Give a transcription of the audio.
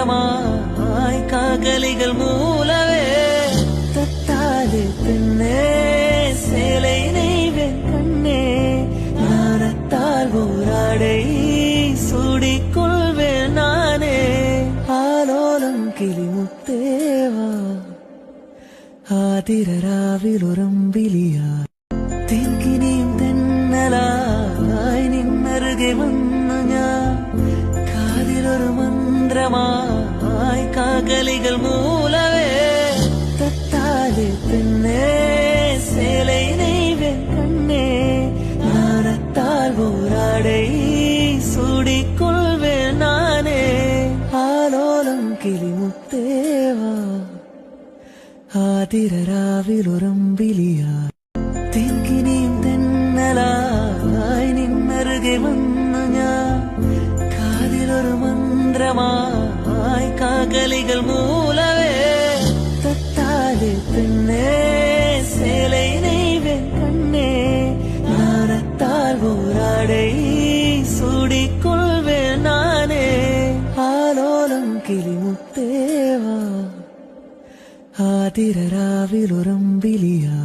மந்திரமாய் காகலிகள் மூலவே தத்தாலே பின்னே சேலை நெய்வேன் கண்ணே ஞானத்தால் போராடை சூடிக்கொள்வேன் நானே ஆலோலம் கிளிமுத்தேவா ആതിരരാവിലുറമ്പിലിയാ തെങ്കിനിയും തെന്നലായി നിന്നരുകെ വന്നു ഞാൻ കാതിലൊരു മന്ത്രമായി കാകലികൾ മൂലവേ തത്താലെ പിന്നെ சேலை நெய்வேன் கண்ணே ஞானத்தால் போராடை சூடிக்கொள்வேன் நானே ஆலோலம் கிளிமுத்தேவா ആതിരരാവിലുറമ്പിലിയാ തെങ്കിനിയും തെന്നലായി നിന്നരുകെ വന്നു ഞാൻ കാതിലൊരു മന്ത്രമായി കാകലികൾ മൂലവേ തത്താലെ പിന്നെ சேலை நெய்வேன் கண்ணே ஞானத்தால் போராடை சூடிக்கொள்வேன் நானே ஆலோலம் கிளிமுத்தேவா ആതിരരാവിലുറമ്പിലിയാ